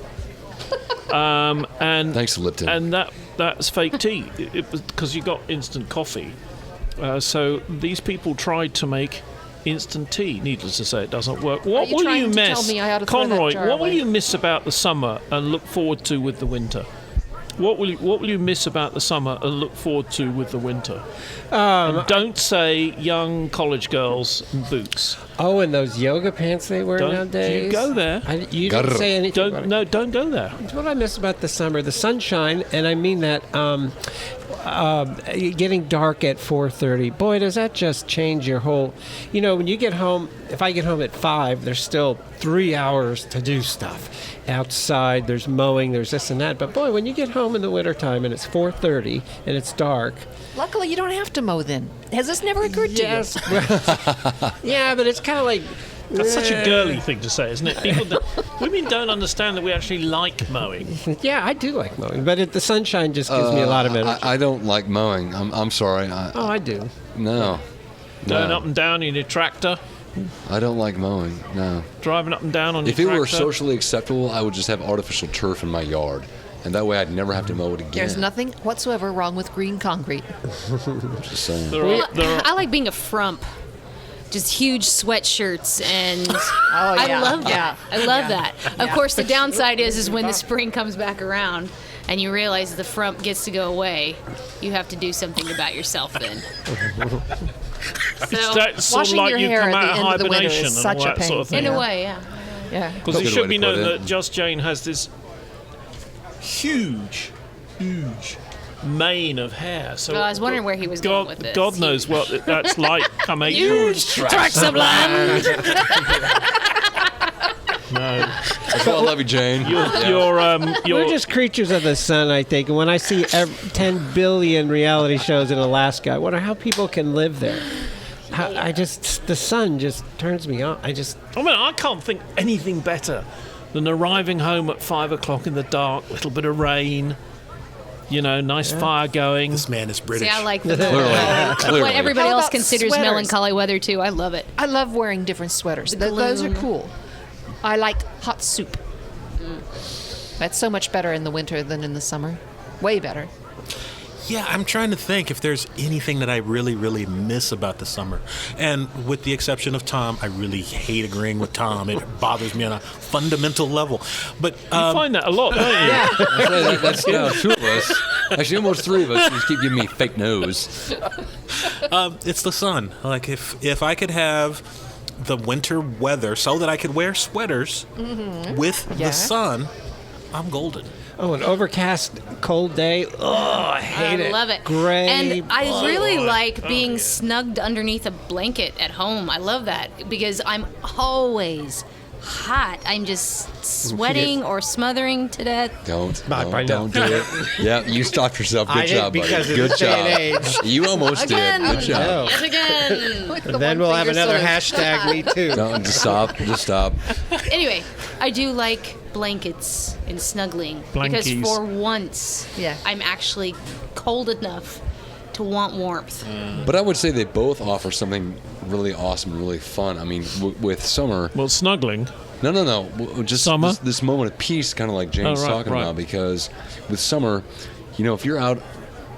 And Thanks, Lipton. And that's fake tea. It was because you got instant coffee. So these people tried to make instant tea. Needless to say, it doesn't work. What you will trying you to tell miss, me I ought to throw that Conroy? jar What will away? you miss about the summer and look forward to with the winter? What will you miss about the summer and look forward to with the winter? And don't say young college girls in boots. Oh, and those yoga pants they wear Don't nowadays. you go there. You didn't say anything about it. Don't go there. It's what I miss about the summer, the sunshine, and I mean that getting dark at 4:30. Boy, does that just change your whole. You know, when you get home, if I get home at 5, there's still 3 hours to do stuff outside. There's mowing, there's this and that. But boy, when you get home in the wintertime and it's 4:30 and it's dark. Luckily, you don't have to mow then. Has this never occurred to Yes. Yeah, but it's kind of like. That's such a girly thing to say, isn't it? Women don't understand that we actually like mowing. Yeah, I do like mowing, but the sunshine just gives me a lot of energy. I don't like mowing. I'm sorry. I do. No. Going No. up and down in your tractor, I don't like mowing. No. driving up and down on If your it tractor. were socially acceptable, I would just have artificial turf in my yard, and that way I'd never have to mow it again. There's nothing whatsoever wrong with green concrete. Just saying. There are- I like being a frump. Just huge sweatshirts and yeah. I love that. Yeah. I love that. Of course, the downside is when the spring comes back around and you realize the frump gets to go away, you have to do something about yourself then. So, That's sort of Washing like your you hair come at the out of end of the winter hibernation is and such all a that sort of pain. thing. in a way, yeah. Yeah. Because it Good should way be to put known it. that Just Jane has this huge mane of hair. So Well, I was wondering where he was going with this. God knows what that's like come April. Huge tracts of land. That's why I love you, Jane. We're You're just creatures of the sun, I think. And when I see 10 billion reality shows in Alaska, I wonder how people can live there. The sun just turns me on. I can't think anything better than arriving home at 5 o'clock in the dark, little bit of rain, nice fire going. This man is British. See, I like the Clearly. what everybody How else about considers sweaters? melancholy weather too. I love it. I love wearing different sweaters. Those are gloom. cool. I like hot soup. That's so much better in the winter than in the summer. Way better. Yeah, I'm trying to think if there's anything that I really, really miss about the summer. And with the exception of Tom, I really hate agreeing with Tom. It bothers me on a fundamental level. But You find that a lot, don't you? That's now 2 of us. Actually, almost 3 of us. You just keep giving me fake nose. it's the sun. Like if I could have the winter weather so that I could wear sweaters with Yeah. the sun, I'm golden. Oh, an overcast, cold day. Oh, I hate it. I love it. Gray. And I really like being snugged underneath a blanket at home. I love that because I'm always hot. I'm just sweating or smothering to death. Don't do it. Yeah, you stopped yourself. Good I did job, buddy. because of Good the job. day and age. You almost Again. did. Good job. Yes, again. With the Then one we'll have finger another salute. hashtag me too. Don't just stop. Just stop. Anyway, I do like blankets and snuggling because Blankies. for once, Yeah. I'm actually cold enough to want warmth. But I would say they both offer something really awesome and really fun. I mean, with summer. Well, snuggling. No. Just Summer? this moment of peace, kind of like Jane's Oh, right, talking right. about. Because with summer, if you're out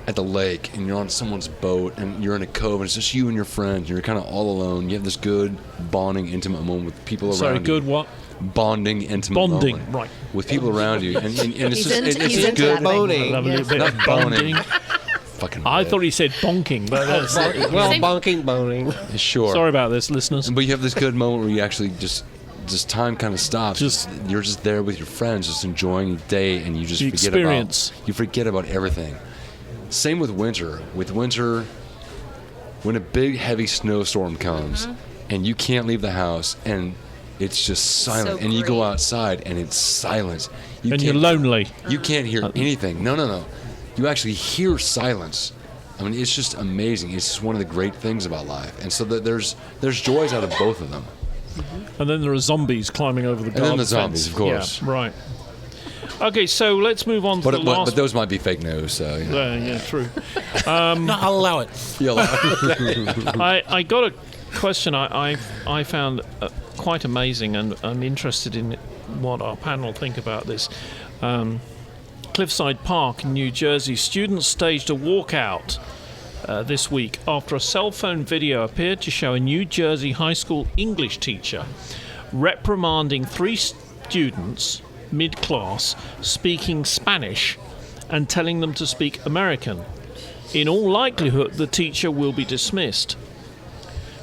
at the lake and you're on someone's boat and you're in a cove and it's just you and your friends, and you're kind of all alone. You have this good bonding, intimate moment with people around Sorry, you. good what? Bonding, intimate Bonding, moment right. with people around you, and it's He's just into- it's he's just into good that boning. thing. Love a Yeah. little bit Not of bonding. fucking. I bad. thought he said bonking, but that's Well, Same- bonking, boning. Sure. sorry about this, listeners. But you have this good moment where you actually just time kind of stops. Just- you're just there with your friends, just enjoying your day, and you just The forget experience. about everything. Same with winter. With winter, when a big heavy snowstorm comes and you can't leave the house and it's just silent, So and you go great. outside and it's silence. You And you're can't- lonely. You can't hear anything. No. You actually hear silence. I mean, it's just amazing. It's just one of the great things about life. And so that there's joys out of both of them. And then there are zombies climbing over the garden then the fence. zombies, of course. Yeah, right. Okay, so let's move on to the last. But those might be fake news. So you know. Yeah, true. No, I'll allow it. I got a question I found quite amazing, and I'm interested in what our panel think about this. Cliffside Park in New Jersey, students staged a walkout this week after a cell phone video appeared to show a New Jersey high school English teacher reprimanding 3 students mid-class speaking Spanish and telling them to speak American. In all likelihood, the teacher will be dismissed.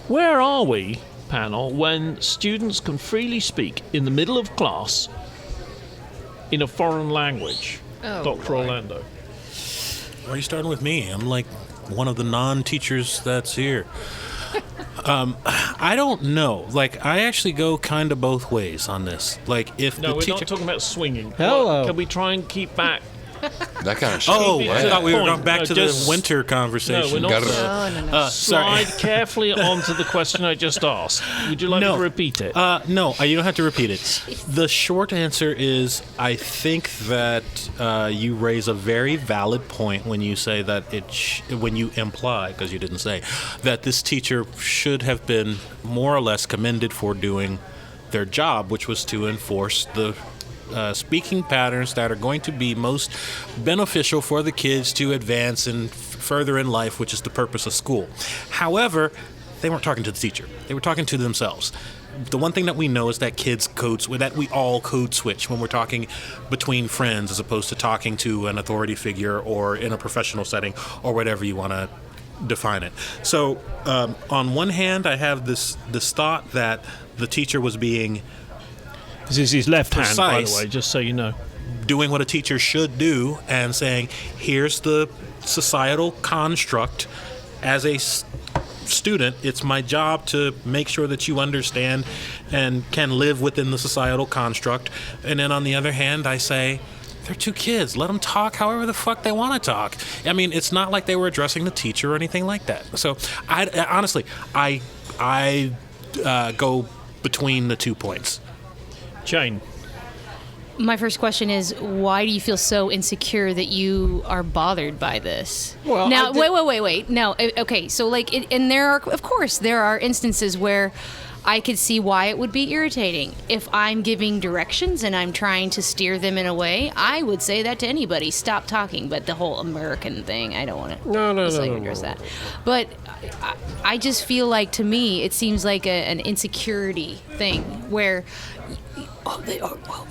Where are we, panel, when students can freely speak in the middle of class in a foreign language? Dr. Orlando. Why are you starting with me? I'm like one of the non-teachers that's here. I don't know. Like, I actually go kind of both ways on this. Like, if No, the we're teacher... not talking about swinging. Hello. Can we try and keep back? That kind of shit. Oh, Keep it I to thought the we were point. going back No, to just- the winter conversation. No, we're not. Gotta- Sorry. Slide carefully onto the question I just asked. Would you like me to repeat it? No, you don't have to repeat it. The short answer is I think that you raise a very valid point when you say that when you imply, because you didn't say, that this teacher should have been more or less commended for doing their job, which was to enforce the speaking patterns that are going to be most beneficial for the kids to advance and further in life, which is the purpose of school. However, they weren't talking to the teacher. They were talking to themselves. The one thing that we know is that that we all code switch when we're talking between friends as opposed to talking to an authority figure or in a professional setting or whatever you want to define it. So on one hand, I have this thought that the teacher was being This is his left hand, by the precise. way, just so you know. doing what a teacher should do and saying, here's the societal construct. As a student, it's my job to make sure that you understand and can live within the societal construct. And then on the other hand, I say, they're 2 kids. Let them talk however the fuck they want to talk. I mean, it's not like they were addressing the teacher or anything like that. So, honestly, I go between the 2 points. Jane. My first question is, why do you feel so insecure that you are bothered by this? Well, now, I did- wait. No, okay. So, like, and there are, of course, there are instances where I could see why it would be irritating. If I'm giving directions and I'm trying to steer them in a way, I would say that to anybody. Stop talking. But the whole American thing, I don't want to No, address that. But I just feel like, to me, it seems like an insecurity thing where,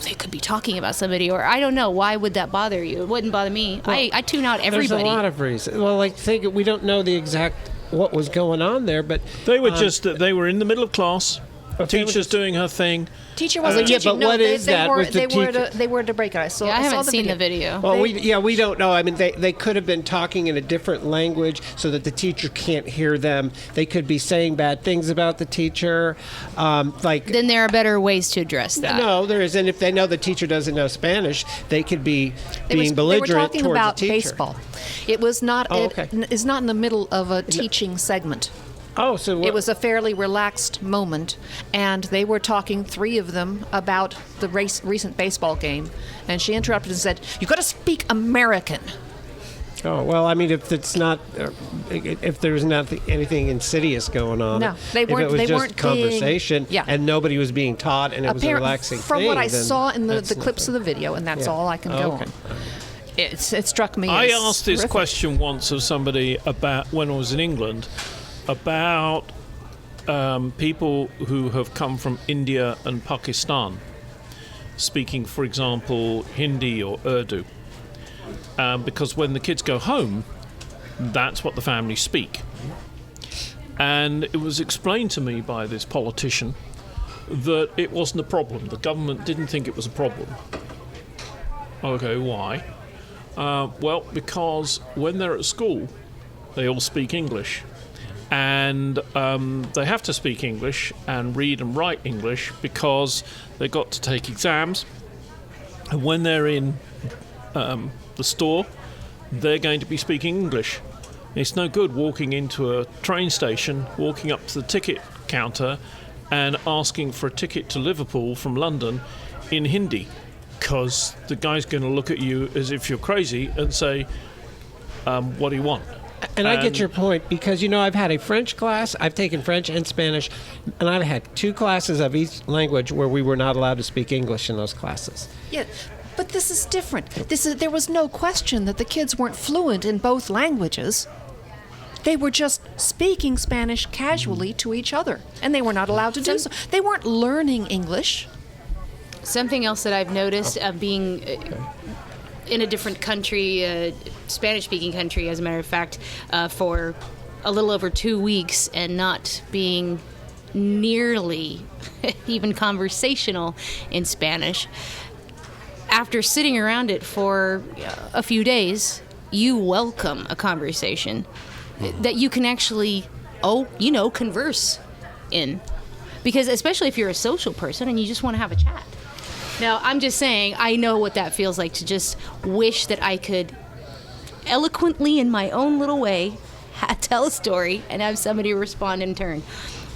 they could be talking about somebody, or I don't know. Why would that bother you? It wouldn't bother me. I tune out everybody. There's a lot of reasons. Well, like, we don't know the exact what was going on there, but They were they were in the middle of class. Okay, Teacher's doing her thing. Teacher wasn't Yeah, teaching. but No, what they, is they that? Were, Was the they, were teacher- to, they were to break it. I saw I saw haven't seen video. the video. well, we don't know. I mean, they could have been talking in a different language so that the teacher can't hear them. They could be saying bad things about the teacher, like. Then there are better ways to address that. No, there isn't. If they know the teacher doesn't know Spanish, they could be They being were belligerent talking towards about the teacher. baseball. It was not. Oh, It okay. is not in the middle of a teaching segment. Oh, so It was a fairly relaxed moment, and they were talking, 3 of them, about the recent baseball game. And she interrupted and said, "You've got to speak American." Oh well, I mean, if it's not, if there's not anything insidious going on, No, they If weren't- it was they just weren't being- conversation, yeah. and nobody was being taught, and it was a relaxing From thing. what I then saw in the that's clips of the video, and that's Yeah. all I can Oh, go okay. on. It struck me. I as asked this horrific. question once of somebody about when I was in England about people who have come from India and Pakistan speaking, for example, Hindi or Urdu. Because when the kids go home, that's what the family speak. And it was explained to me by this politician that it wasn't a problem. The government didn't think it was a problem. Okay, why? Well, because when they're at school, they all speak English. And they have to speak English and read and write English because they've got to take exams. And when they're in the store, they're going to be speaking English. It's no good walking into a train station, walking up to the ticket counter and asking for a ticket to Liverpool from London in Hindi, because the guy's going to look at you as if you're crazy and say, what do you want? And I get your point because, I've had a French class, I've taken French and Spanish, and I've had 2 classes of each language where we were not allowed to speak English in those classes. Yeah, but this is different. There was no question that the kids weren't fluent in both languages. They were just speaking Spanish casually to each other, and they were not allowed to do so. They weren't learning English. Something else that I've noticed being in a different country, Spanish-speaking country, as a matter of fact, for a little over 2 weeks and not being nearly even conversational in Spanish. After sitting around it for a few days, you welcome a conversation that you can actually, converse in. Because especially if you're a social person and you just want to have a chat. Now, I'm just saying, I know what that feels like to just wish that I could eloquently, in my own little way, tell a story and have somebody respond in turn.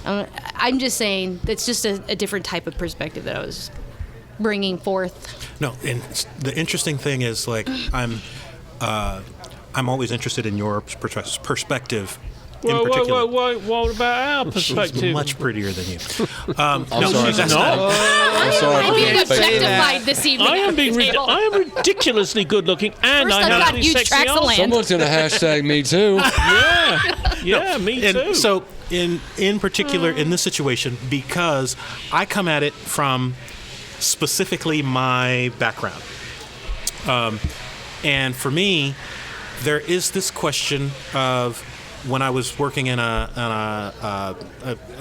I'm just saying, it's just a different type of perspective that I was bringing forth. No, and the interesting thing is, I'm always interested in your perspective. Whoa, in particular. what about our perspective? She's much prettier than you. I'm no, sorry. that's not. I'm sorry. I'm being for being objectified this evening. I am at the table. I am ridiculously good looking, and First I I've have got these huge sexy tracts of arms. land. Someone's going to hashtag me too. Yeah, me too. And so, in particular, in this situation, because I come at it from specifically my background, and for me, there is this question of when I was working in it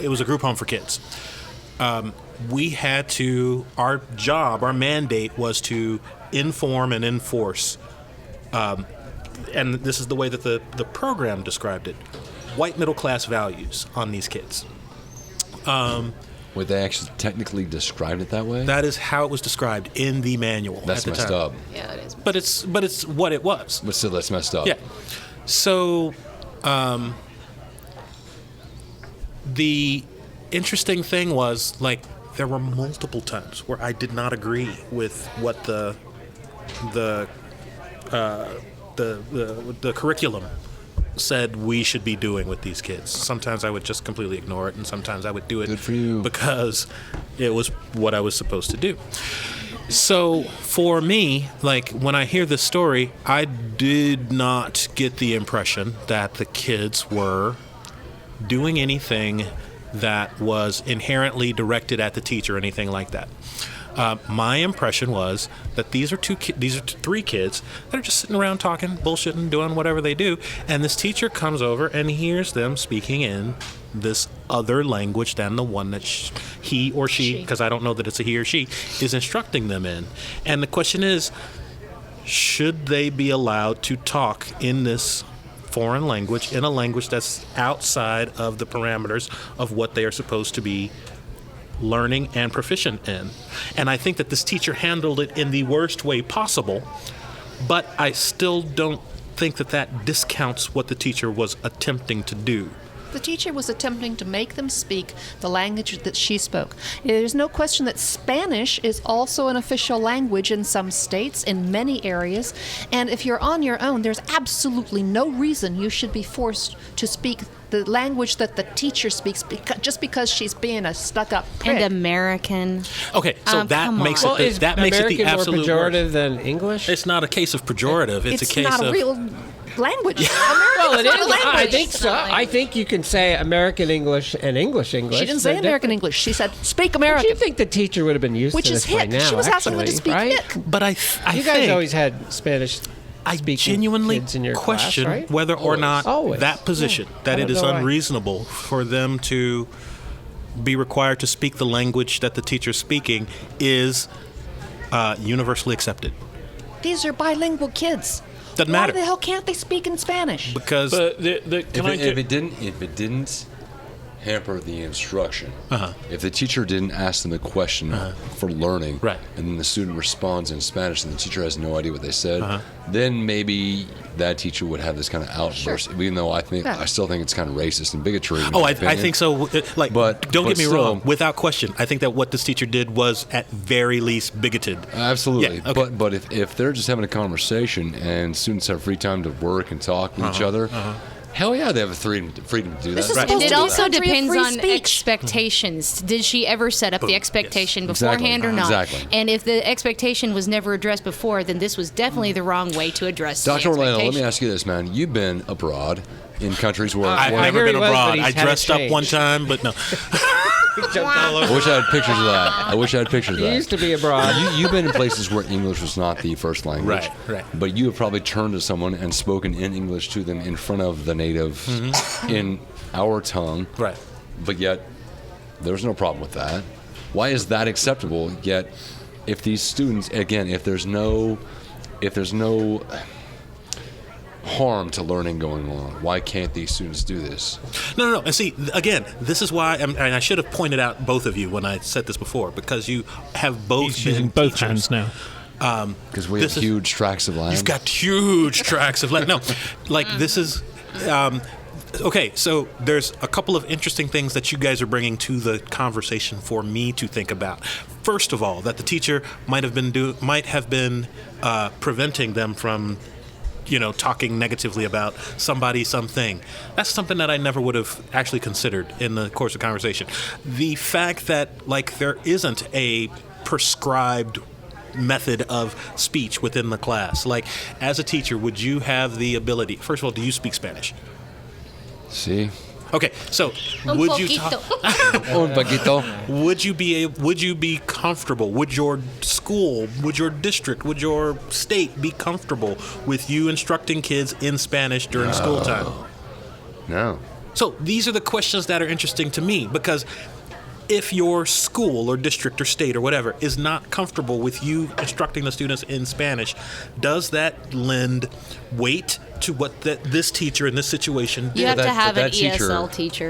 was a group home for kids. We had to, our mandate was to inform and enforce, and this is the way that the program described it, white middle class values on these kids. Would they actually technically describe it that way? That is how it was described in the manual. That's at the messed time. up. Yeah, it is. But it's what it was. But still, that's messed up. Yeah. So, the interesting thing was, there were multiple times where I did not agree with what the curriculum said we should be doing with these kids. Sometimes I would just completely ignore it, and sometimes I would do it Good for you. because it was what I was supposed to do. So for me, when I hear this story, I did not get the impression that the kids were doing anything that was inherently directed at the teacher or anything like that. My impression was that these are 3 kids that are just sitting around talking, bullshitting, doing whatever they do, and this teacher comes over and hears them speaking in this other language than the one that he or she, because I don't know that it's a he or she, is instructing them in. And the question is, should they be allowed to talk in this foreign language, in a language that's outside of the parameters of what they are supposed to be learning and proficient in? And I think that this teacher handled it in the worst way possible, but I still don't think that discounts what the teacher was attempting to do. The teacher was attempting to make them speak the language that she spoke. There's no question that Spanish is also an official language in some states, in many areas. And if you're on your own, there's absolutely no reason you should be forced to speak the language that the teacher speaks just because she's being a stuck-up prick. And American. Okay, so that come makes on. it that makes it the American absolute more worst. pejorative than English? It's not a case of pejorative. It's a case not of a real language. Well, it American's not a is. I language. think so. I think you can say American English and English English. She didn't say They're American different. English. She said, speak But American. you think the teacher would have been used Which to is this by hick. now, She was asking them to actually, speak right? hick. But I You guys think always had Spanish. I speaking genuinely kids in your question class, right? whether or not Always. that position, I that don't it is know why. unreasonable for them to be required to speak the language that the teacher's speaking, is universally accepted. These are bilingual kids. Doesn't matter. Why the hell can't they speak in Spanish? Because But If it didn't hamper the instruction, if the teacher didn't ask them a question for learning, Right. and then the student responds in Spanish and the teacher has no idea what they said, then maybe that teacher would have this kind of outburst. Even though I still think it's kind of racist and bigotry. in my I opinion. think so. Like, But don't get me still- wrong. Without question, I think that what this teacher did was at very least bigoted. Absolutely. Yeah, okay. But if they're just having a conversation and students have free time to work and talk with each other, hell yeah, they have a freedom to do that. This is And supposed it to be a also country of depends free on speech. expectations. Did she ever set up the expectation beforehand or not? Exactly. And if the expectation was never addressed before, then this was definitely the wrong way to address the Dr. Orlando, let me expectation. ask you this, man. You've been abroad in countries where I've where- never hear been he was, but abroad. he's I had a dressed up one change. time, but no. I wish I had pictures of that. I wish I had pictures of You that. used to be abroad. You've been in places where English was not the first language. Right, right. But you have probably turned to someone and spoken in English to them in front of the natives in our tongue. Right. But yet, there's no problem with that. Why is that acceptable? Yet, if these students, again, if there's no harm to learning going on, why can't these students do this? No. And see, again, this is why, and I should have pointed out both of you when I said this before, because you have both He's been using both teachers. hands now. Because we have This is- huge tracts of land. You've got huge tracts of land. No, like this is. Okay, so there's a couple of interesting things that you guys are bringing to the conversation for me to think about. First of all, that the teacher might have been preventing them from, talking negatively about somebody, something. That's something that I never would have actually considered in the course of conversation. The fact that there isn't a prescribed method of speech within the class. Like, as a teacher, would you have the ability? First of all, do you speak Spanish? See? Okay, so would you talk, Un poquito. would you be comfortable? Would your school, would your district, would your state be comfortable with you instructing kids in Spanish during school time? No. So these are the questions that are interesting to me, because if your school or district or state or whatever is not comfortable with you instructing the students in Spanish, does that lend weight to what this teacher in this situation did? You have that- to have but an that teacher- ESL teacher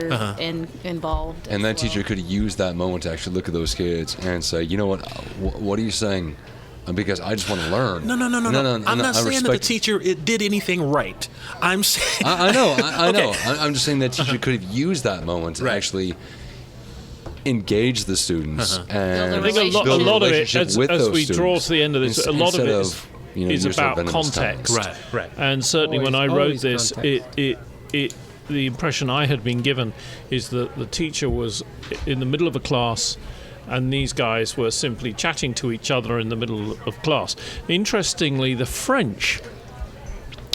involved. And as that well. teacher could use that moment to actually look at those kids and say, you know what are you saying? Because I just want to learn. No. I'm not saying that the respect- teacher did anything right. I'm saying I know. I know. Okay. I'm just saying that teacher could have used that moment to Right. actually engage the students and Build I think a build lot of it, relationship as with as those we draw students to the end of this, a lot of instead it of, is use their about venomous context. tongues. Right. And certainly when I Always wrote this, context. the impression I had been given is that the teacher was in the middle of a class and these guys were simply chatting to each other in the middle of class. Interestingly, the French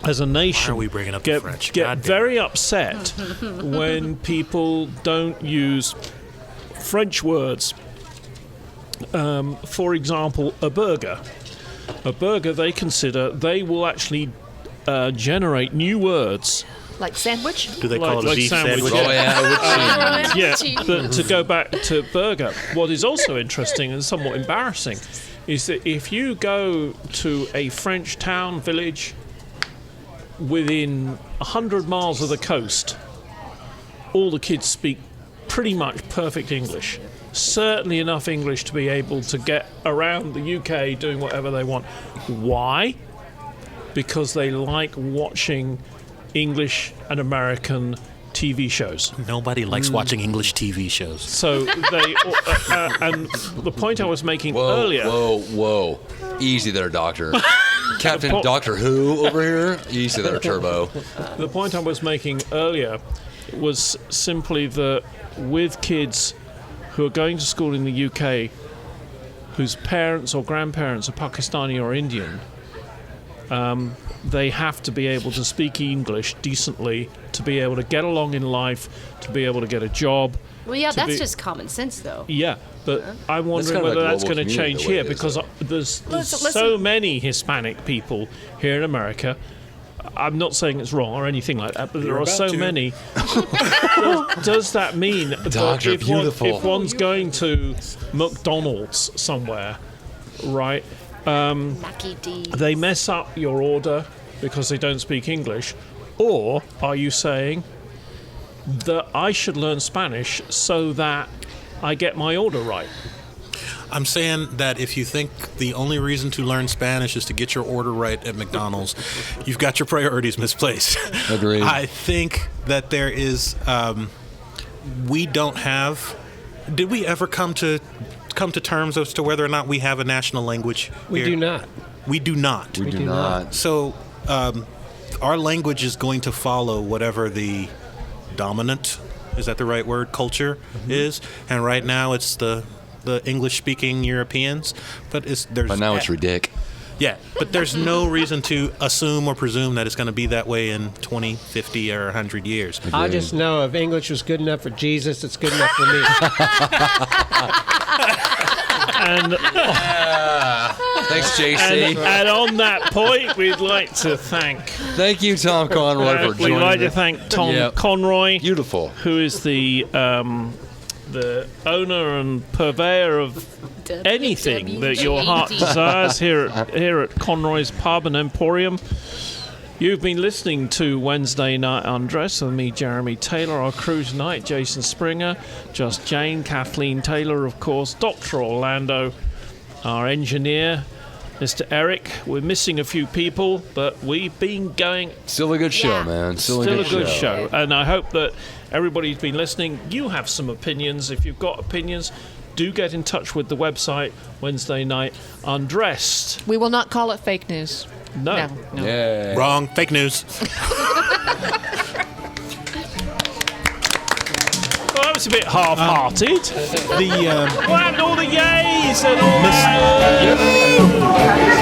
as a nation Why are we bringing up the get, French? get God damn. very upset when people don't use French words. For example, a burger. A burger, they will actually generate new words. Like sandwich? Do they call it a Like beef sandwich. sandwich? Oh yeah, Yeah, but to go back to burger, what is also interesting and somewhat embarrassing is that if you go to a French town, village, within 100 miles of the coast, all the kids speak pretty much perfect English. Certainly enough English to be able to get around the UK doing whatever they want. Why? Because they like watching English and American TV shows. Nobody likes watching English TV shows. So they, and the point I was making Whoa, earlier. whoa. Easy there, Doctor. Captain Doctor Who over here. Easy there, Turbo. The point I was making earlier was simply that with kids who are going to school in the UK, whose parents or grandparents are Pakistani or Indian, they have to be able to speak English decently to be able to get along in life, to be able to get a job. Well, yeah, to that's be- just common sense, though. Yeah, but I'm wondering kind of whether a that's global going to community, change the way here it is, because though. there's Listen. so many Hispanic people here in America. I'm not saying it's wrong or anything like that, but there are about so to. many. Does that mean that Doctor, if beautiful. one's going to McDonald's somewhere, right, Mackie D. they mess up your order because they don't speak English? Or are you saying that I should learn Spanish so that I get my order right? I'm saying that if you think the only reason to learn Spanish is to get your order right at McDonald's, you've got your priorities misplaced. Agreed. I think that there is. We don't have. Did we ever come to terms as to whether or not we have a national language? We here? do not. We do not. We do not. So, our language is going to follow whatever the dominant, is that the right word, culture is. And right now it's the English-speaking Europeans. But now it's ridiculous. Yeah, but there's no reason to assume or presume that it's going to be that way in 20, 50, or 100 years. I just know if English was good enough for Jesus, it's good enough for me. And Thanks, JC. and on that point, we'd like to Thank you, Tom Conroy, for we'd joining like me. to thank Tom Yep. Conroy, Beautiful. who is the owner and purveyor of anything that your heart desires here at Conroy's Pub and Emporium. You've been listening to Wednesday Night Undress with me, Jeremy Taylor. Our crew tonight: Jason Springer, Just Jane, Kathleen Taylor, of course, Dr. Orlando, our engineer, Mr. Eric. We're missing a few people, but we've been going. Still a good show, man. Still a good show. And I hope that everybody's been listening. You have some opinions. If you've got opinions, do get in touch with the website, Wednesday Night Undressed. We will not call it fake news. No. No. Yeah. Wrong. Fake news. Well, that was a bit half-hearted. The What happened to all the yays and all that?